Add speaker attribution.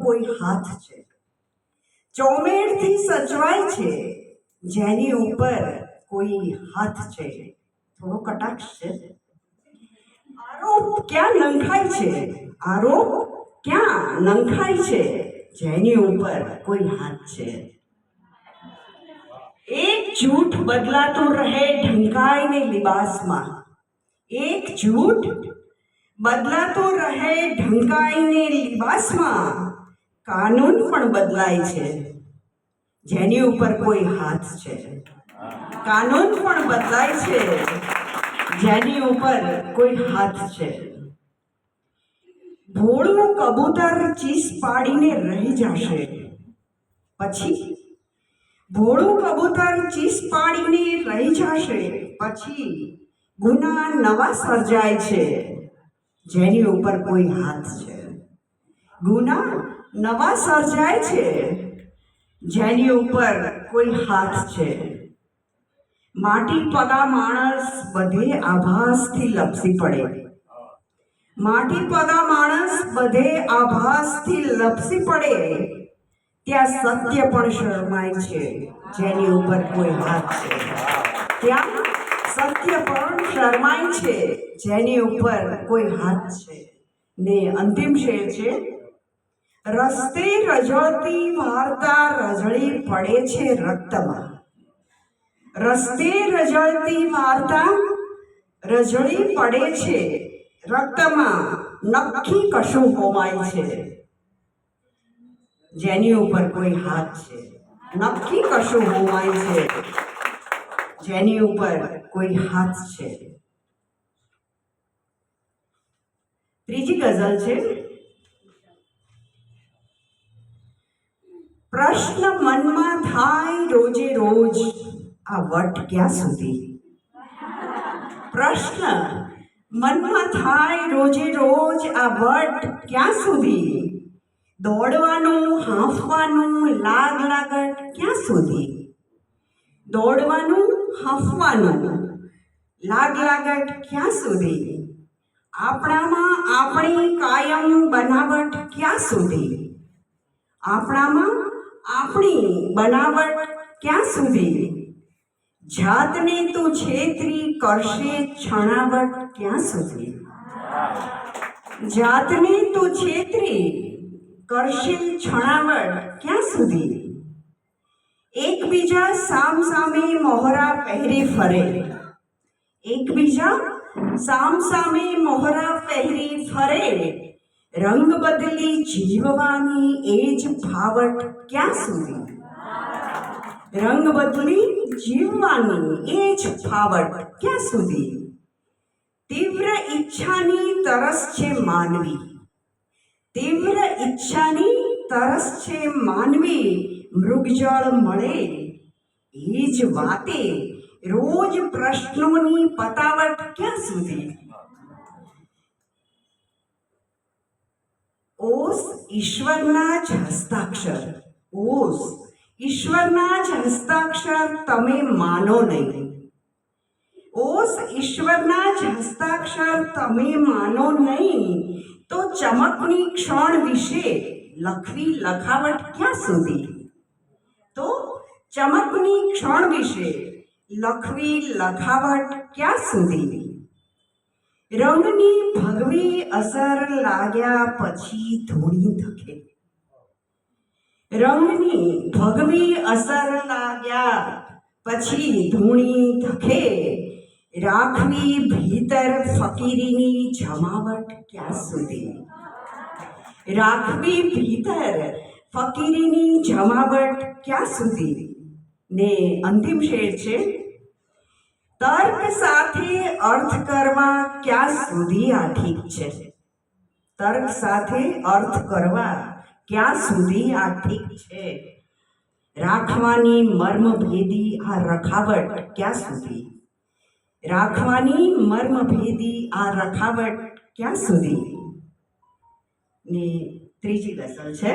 Speaker 1: કોઈ હાથ છે, ચોમેરથી સચવાય છે જેની ઉપર કોઈ હાથ છે. થોડો કટાક્ષ છે. આરોપ ક્યાં નંખાય છે, આરોપ ક્યાં નંખાય છે જેની ઉપર કોઈ હાથ છે. એક જૂઠ બદલાતું રહે ઢંકાઈને લિબાસમાં, એક જૂઠ બદલાતું રહે ઢંકાઈને લિબાસમાં. કાનૂન પણ બદલાય છે જેની ઉપર કોઈ હાથ છે, કાનૂન પણ બદલાય છે જેની ઉપર કોઈ હાથ છે. ભોળું કબૂતર ચીસ પાડીને રહી જશે, પછી ભોળું કબૂતર ચીસ પાડીને રહી જશે, પછી ગુના નવા સર્જાય છે જેની ઉપર કોઈ હાથ છે. ગુના નવા સર્જાય છે જેની ઉપર કોઈ હાથ છે. માટી પગા માણસ બધે આભાસથી લપસી પડે, માટી પગા માણસ બધે આભાસથી લપસી પડે, ત્યાં સત્ય પણ શરમાય છે જેની ઉપર કોઈ હાથ છે. ત્યાં સત્ય પણ શરમાય છે જેની ઉપર કોઈ હાથ છે. ને અંતિમ શેર છે, રસ્તે રજળતી વાર્તા રજળી પડે છે રક્તમાં, રસ્તે રજળતી વાર્તા રજળી પડે છે રક્તમાં. નક્કી કશું હોમાય છે જેની ઉપર કોઈ હાથ છે, નક્કી કશું હોમાય છે જેની ઉપર કોઈ હાથ છે. ત્રીજી ગઝલ છે, પ્રશ્ન મનમાં થાય રોજે રોજ આ વટ ક્યાં સુધી. પ્રશ્ન મનમાં થાય રોજે રોજ આ વટ ક્યાં સુધી. દોડવાનું હાંફવાનું લાગ લાગટ ક્યાં સુધી. દોડવાનું હાંફવાનું લાગ લાગટ ક્યાં સુધી. આપણામાં આપણી કાયમ બનાવટ ક્યાં સુધી. આપણામાં આપણી બનાવટ ક્યાં સુધી. જાતને તું છેતરી કરશે છણાવટ ક્યાં સુધી. જાતને તું છેતરી કરશે છણાવટ ક્યાં સુધી. એકબીજા સામ સામે મોહરા પહેરી ફરે, એકબીજા સામ સામે મોહરા પહેરી ફરે, રંગ બદલી જીવવાની એ જ ફાવટ ક્યાં સુધી. રંગ બદલી જીવવાની એ જ ફાવટ ક્યાં સુધી. તીવ્ર ઈચ્છાની તરસ છે માનવી, તીવ્ર ઈચ્છાની તરસ છે માનવી, મૃગજળ મળે એ જ વાતે રોજ પ્રશ્નોની પતાવટ ક્યાં સુધી. ઓસ ઈશ્વરના જ હસ્તાક્ષર, ઓસ ઈશ્વરના જ હસ્તાક્ષર તમે માનો નહીં. ઓસ ઈશ્વરના જ હસ્તાક્ષર તમે માનો નહીં, તો ચમકની ક્ષણ વિશે લખવી લખાવટ ક્યાં સુધી. તો ચમકની ક્ષણ વિશે લખવી લખાવટ ક્યાં સુધી. રંગની ભગવી અસર લાગ્યા પછી ધૂણી ધકે, રંગની ભગવી અસર લાગ્યા પછી ધૂણી ધકે, રાખવી ભીતર ફકીરીની જમાવટ ક્યાં સુધી. રાખવી ભીતર ફકીરીની જમાવટ ક્યાં સુધી. ને અંતિમ શેર છે, તર્ક સાથે અર્થ કરવા ક્યાં સુધી આ ઠીક છે. તર્ક સાથે અર્થ કરવા ક્યાં સુધી આ ઠીક છે. રાખવાની મર્મભેદી આ રખાવટ ક્યાં સુધી. રાખવાની મર્મભેદી આ રખાવટ ક્યાં સુધી. ને ત્રીજી ગઝલ છે,